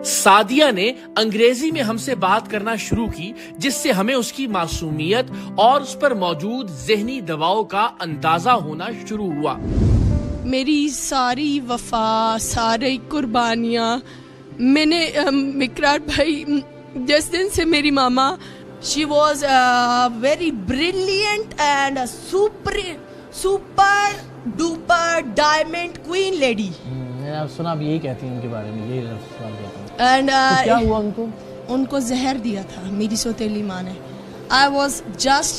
सादिया ने अंग्रेजी में हमसे बात करना शुरू की, जिससे हमें उसकी मासूमियत और उस पर मौजूद ज़हनी दबाव का अंदाजा होना शुरू हुआ। मेरी सारी वफा, सारी कुर्बानियाँ मैंने मिकरार भाई, जिस दिन से मेरी मामा, she was very brilliant and super duper diamond queen lady. मैंने सुना अब यही कहती हैं उनके बारे में, यही सवाल कहते हैं। एंड तो क्या हुआ उनको? उनको जहर दिया था मेरी सौतेली माँ ने। I was just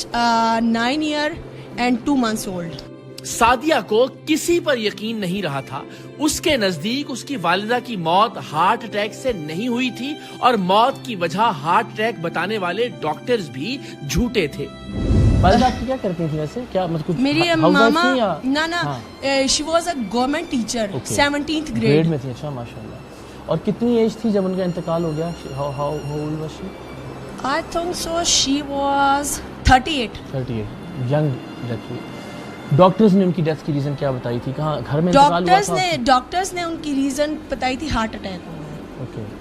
9 years and 2 months old। Sadia को किसी पर यकीन नहीं रहा था। उसके नजदीक उसकी वालिदा की मौत हार्ट अटैक से नहीं हुई थी और मौत की वजह हार्ट अटैक बताने वाले डॉक्टर्स भी झूठे थे। वालिदा आपकी क्या करती थी वैसे? क्या मतलब मेरी मामा ना she was a government teacher, 17th grade में थी। अच्छा, माशाल्लाह। और कितनी एज थी जब उनका इंतकाल हो गया? How old was she? I think so she was 38। Young. Doctors ने उनकी डेथ की रीजन क्या बताई थी? कहाँ घर में इंतकाल हुआ था? डॉक्टर्स ने उनकी रीजन बताई थी हार्ट अटैक हुआ। Okay.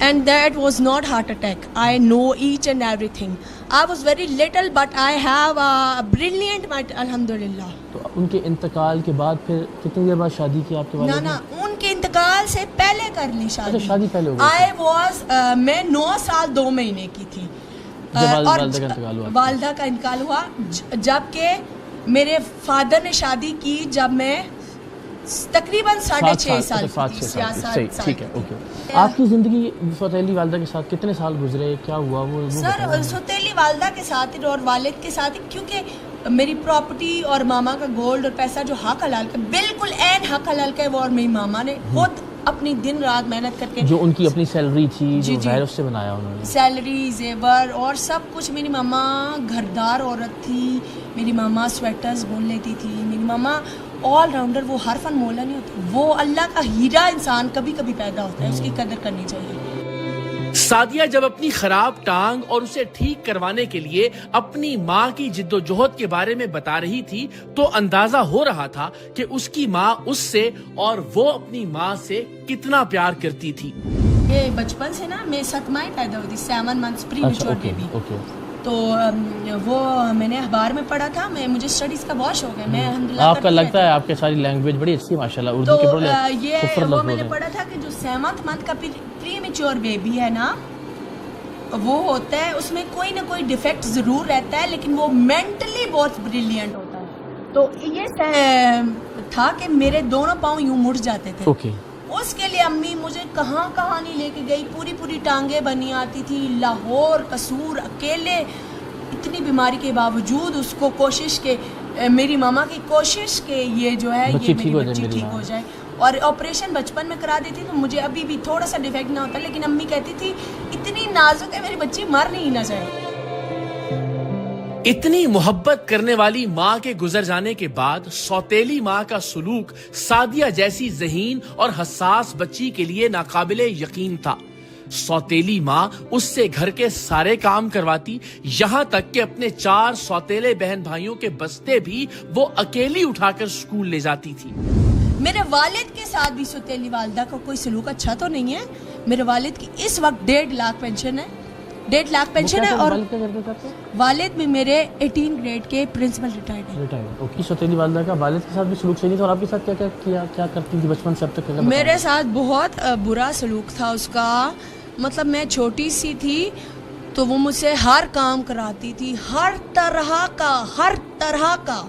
And that was not heart attack. I know each and everything. I was very little, but I have a brilliant mind, alhamdulillah. तो उनके इंतकाल के बाद फिर कितनी देर बाद शादी की आपके वालिद ने? ना उनके इंतकाल से पहले कर ली शादी। अच्छा, शादी पहले हो गई। मैं 9 साल 2 महीने की थी जब वालिदा का इंतकाल हुआ। वालिदा का इंतकाल हुआ, जबकि मेरे फादर ने शादी की जब मैं तकरीबन 6.5 साल की। ठीक है, ओके। आपकी जिंदगी सौतेली वालिदा के साथ कितने साल गुजरे? क्या हुआ वो? सर, सौतेली वालिदा के साथ ही और वालिद के साथ ही, क्योंकि मेरी प्रॉपर्टी और मामा का गोल्ड और पैसा जो हक हलाल का, बिल्कुल एन हक हलाल का है वो, और मेरी मामा ने खुद अपनी दिन रात मेहनत करके, जो उनकी अपनी सैलरी थी जो गैर उससे बनाया उन्होंने, सैलरी, जेवर और सब कुछ। मेरी मामा घरदार औरत थी, मेरी मामा स्वेटर्स बुन लेती थी, मेरी मामा ऑल राउंडर, वो हर फन मोला नहीं होता, वो अल्लाह का हीरा इंसान कभी कभी पैदा होता है, उसकी कदर करनी चाहिए। सादिया जब अपनी खराब टांग और उसे ठीक करवाने के लिए अपनी माँ की जिद्दोजहद के बारे में बता रही थी, तो अंदाजा हो रहा था कि उसकी माँ उससे और वो अपनी माँ से कितना प्यार करती थी। ये बचपन से ना, मैं 7 माह पैदा हुई थी, 7 months प्रीमेच्योर बेबी। तो वो मैंने अखबार में पढ़ा था, मुझे स्टडीज का बहुत शौक है, मैं अल्हम्दुलिल्लाह। आपका लगता है आपके सारी लैंग्वेज बड़ी अच्छी है माशाल्लाह, उर्दू के बोले। ये वो मैंने पढ़ा था कि जो 7th month का प्रीमेच्योर बेबी है ना, वो होता है, उसमें कोई ना कोई डिफेक्ट जरूर रहता है, लेकिन वो मेंटली बहुत ब्रिलियंट होता है। तो ये था कि मेरे दोनों पाँव यूं मुड़ जाते थे। उसके लिए अम्मी मुझे कहाँ नहीं लेके गई, पूरी टांगे बनी आती थी, लाहौर, कसूर, अकेले, इतनी बीमारी के बावजूद उसको कोशिश के, मेरी मामा की कोशिश के ये जो है ये मेरी बच्ची ठीक हो जाए। और ऑपरेशन बचपन में करा देती तो मुझे अभी भी थोड़ा सा डिफेक्ट ना होता, लेकिन अम्मी कहती थी इतनी नाजुक है मेरी बच्ची, मर नहीं ना जाए। इतनी मोहब्बत करने वाली माँ के गुजर जाने के बाद सौतेली माँ का सुलूक सादिया जैसी ज़हीन और हसास बच्ची के लिए नाकाबिले यकीन था। सौतेली माँ उससे घर के सारे काम करवाती, यहाँ तक कि अपने 4 सौतेले बहन भाइयों के बस्ते भी वो अकेली उठाकर स्कूल ले जाती थी। मेरे वालिद के साथ भी सौतेली वालिदा का कोई सलूक अच्छा तो नहीं है। मेरे वालिद की इस वक्त 1.5 लाख पेंशन है, 1.5 लाख पेंशन है। और वालिद में मेरे 18 ग्रेड के प्रिंसिपल रिटायर्ड है। सौतेली वालिदा का वालिद के साथ भी सलूक सही था, और आपके साथ क्या करती थी बचपन से अब तक? मेरे साथ बहुत बुरा सलूक था उसका। मतलब मैं छोटी सी थी तो वो मुझसे हर काम कराती थी, हर तरह का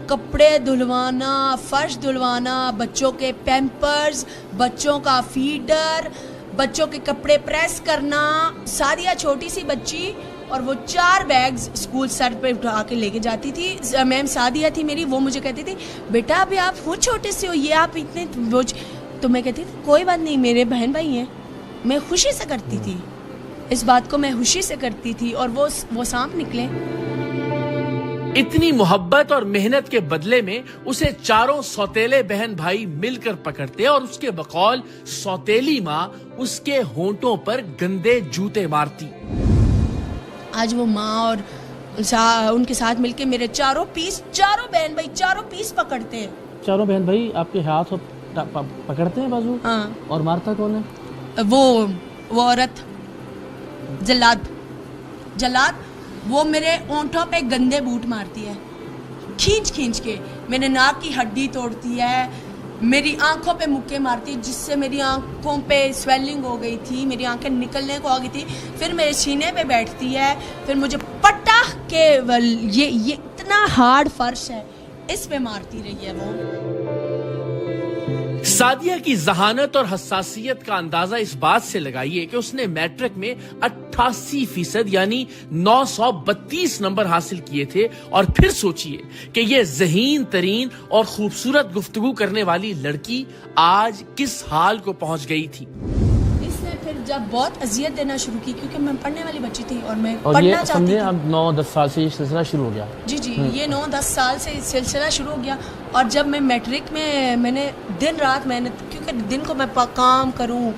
कपड़े धुलवाना, फर्श धुलवाना, बच्चों के पैम्पर्स, बच्चों का फीडर, बच्चों के कपड़े प्रेस करना। सादिया छोटी सी बच्ची, और वो 4 बैग्स स्कूल सर पे उठा के लेके जाती थी। मैम सादिया थी मेरी, वो मुझे कहती थी बेटा अभी आप वो छोटे से हो, ये आप इतने बोझ। तो मैं कहती थी कोई बात नहीं, मेरे बहन भाई हैं। मैं खुशी से करती थी, इस बात को मैं खुशी से करती थी, और वो सांप निकले। इतनी मोहब्बत और मेहनत के बदले में उसे 4 सौतेले बहन भाई मिलकर पकड़ते और उसके बकौल सौतेली माँ उसके होंठों पर गंदे जूते मारती। आज वो माँ और उनके साथ मिलके मेरे चारों बहन भाई चारों पीस पकड़ते हैं। चारों बहन भाई आपके हाथ पकड़ते हैं बाजू? हाँ। और मारता कौन है? وہ عورت جلاد وہ میرے اونٹوں پہ گندے بوٹ مارتی ہے کھینچ کے, میرے ناک کی ہڈی توڑتی ہے, میری آنکھوں پہ مکے مارتی ہے جس سے میری آنکھوں پہ سویلنگ ہو گئی تھی, میری آنکھیں نکلنے کو آ گئی تھی. پھر میرے سینے پہ بیٹھتی ہے, پھر مجھے پٹاخ کے یہ اتنا ہارڈ فرش ہے اس پہ مارتی رہی ہے وہ. سعدیہ کی ذہانت اور حساسیت کا اندازہ اس بات سے لگائیے کہ اس نے میٹرک میں 88% یعنی 932 نمبر حاصل کیے تھے, اور پھر سوچئے کہ یہ ذہین ترین اور خوبصورت گفتگو کرنے والی لڑکی آج کس حال کو پہنچ گئی تھی. اس نے پھر جب بہت اذیت دینا شروع کی, کیونکہ میں پڑھنے والی بچی تھی اور میں اور پڑھنا یہ چاہتی سمجھے تھی. اب 9-10 سال سے یہ سلسلہ شروع ہو گیا. جی یہ 9-10 سال سے سلسلہ شروع ہو گیا. اور جب میں میٹرک میں نے دن رات محنت, کیونکہ دن کو میں کام کروں,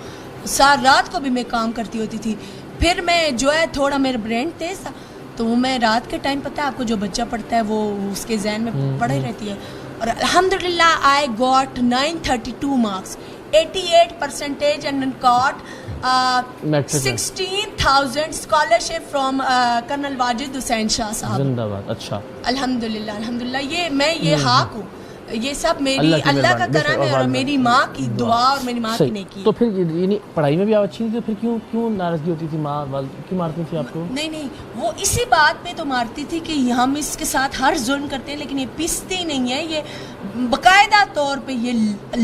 ساری رات کو بھی میں کام کرتی ہوتی تھی. پھر میں جو ہے تھوڑا میرا برین تیز تھا, تو میں رات کے ٹائم پتہ ہے آپ کو جو بچہ پڑھتا ہے وہ اس کے ذہن میں پڑے رہتی ہے. اور الحمدللہ I got 932 marks, 88% and got 16,000 scholarship from colonel Wajid Hussain Shah Sahab. زندہ باد. اچھا الحمدللہ یہ حق ہوں, یہ سب میری اللہ کا کرم ہے اور میری ماں کی دعا اور میری ماں کی نیکی. تو پھر یعنی پڑھائی میں بھی آپ اچھی نہیں تھی, پھر کیوں ناراضگی ہوتی تھی, ماں والد کیوں مارتی تھی آپ کو؟ نہیں وہ اسی بات پہ تو مارتی تھی کہ ہم اس کے ساتھ ہر ظلم کرتے ہیں لیکن یہ پیستی نہیں ہے, یہ باقاعدہ طور پہ یہ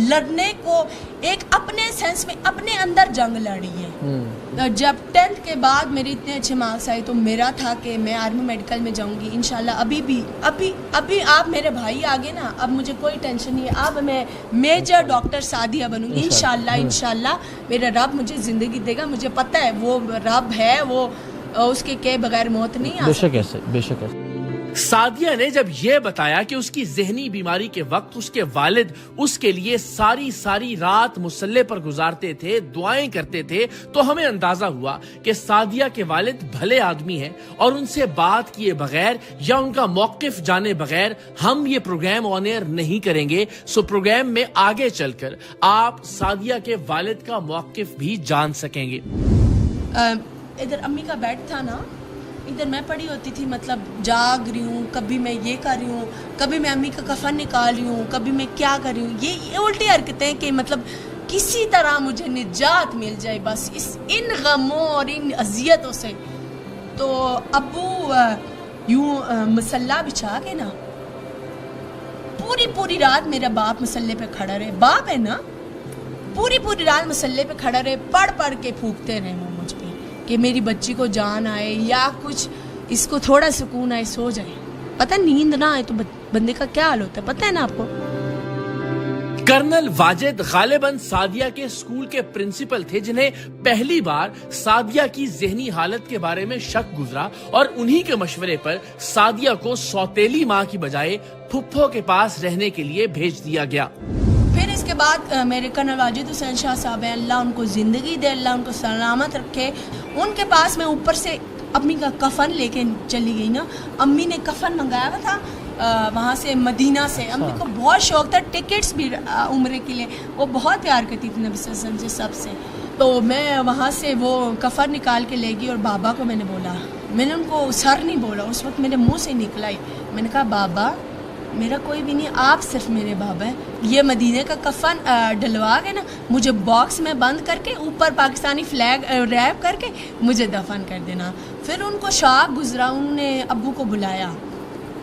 لڑنے کو ایک اپنے سینس میں اپنے اندر جنگ لڑی ہے. جب 10th کے بعد میرے اتنے اچھے مارکس آئے تو میرا تھا کہ میں آرمی میڈیکل میں جاؤں گی انشاءاللہ. ابھی آپ میرے بھائی آگے نا, اب مجھے کوئی ٹینشن نہیں ہے, اب میں میجر ڈاکٹر سعدیہ بنوں گی انشاءاللہ. میرا رب مجھے زندگی دے گا, مجھے پتہ ہے وہ رب ہے, وہ اس کے بغیر موت نہیں آ سکتی. بے شک ایسے. سعدیہ نے جب یہ بتایا کہ اس کی ذہنی بیماری کے وقت اس کے والد اس کے لیے ساری رات مصلے پر گزارتے تھے, دعائیں کرتے تھے, تو ہمیں اندازہ ہوا کہ سعدیہ کے والد بھلے آدمی ہیں اور ان سے بات کیے بغیر یا ان کا موقف جانے بغیر ہم یہ پروگرام آن ایئر نہیں کریں گے. سو پروگرام میں آگے چل کر آپ سعدیہ کے والد کا موقف بھی جان سکیں گے. ادھر امی کا بیڈ تھا نا, ادھر میں پڑی ہوتی تھی, مطلب جاگ رہی ہوں, کبھی میں یہ کر رہی ہوں, کبھی میں امی کا کفن نکال رہی ہوں, کبھی میں کیا کر رہی ہوں. یہ الٹی حرکتیں کہ مطلب کسی طرح مجھے نجات مل جائے بس ان غموں اور ان اذیتوں سے. تو ابو یوں مسلح بچھا کے نا پوری رات میرا باپ مسلح پہ کھڑا رہے, باپ ہے نا, پوری رات مسلح پہ کھڑا رہے, پڑھ کے پھونکتے رہے وہ مجھ پہ کہ میری بچی کو جان آئے یا کچھ اس کو تھوڑا سکون آئے, سو جائے. پتہ نیند نہ آئے تو بندے کا کیا حال ہوتا ہے, پتہ ہے نا آپ کو. کرنل واجد غالباً سعدیہ کے اسکول کے پرنسپل تھے جنہیں پہلی بار سعدیہ کی ذہنی حالت کے بارے میں شک گزرا, اور انہی کے مشورے پر سعدیہ کو سوتیلی ماں کی بجائے پھپھو کے پاس رہنے کے لیے بھیج دیا گیا. پھر اس کے بعد میرے کرنل واجد حسین شاہ صاحب ہیں, اللہ ان کو زندگی دے, اللہ ان کو سلامت رکھے. ان کے پاس میں اوپر سے امی کا کفن لے کے چلی گئی نا. امی نے کفن منگایا ہوا تھا وہاں سے مدینہ سے. امی کو بہت شوق تھا, ٹکٹس بھی عمرے کے لیے, وہ بہت پیار کرتی تھی نبی صلی اللہ علیہ وسلم سے سب سے. تو میں وہاں سے وہ کفن نکال کے لے گئی اور بابا کو میں نے بولا, میں نے ان کو سر نہیں بولا, اس وقت میرے منہ سے نکلا ہی, میں نے کہا بابا میرا کوئی بھی نہیں, آپ صرف میرے بابا ہیں. یہ مدینے کا کفن ڈلوا کے نا مجھے باکس میں بند کر کے اوپر پاکستانی فلیگ ریپ کر کے مجھے دفن کر دینا. پھر ان کو شوق گزرا, انہوں نے ابو کو بلایا,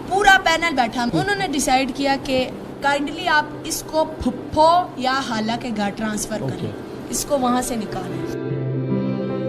پورا پینل بیٹھا, انہوں نے ڈیسائیڈ کیا کہ کائنڈلی آپ اس کو پھپھو یا خالہ کے گھر ٹرانسفر کریں, اس کو وہاں سے نکالیں.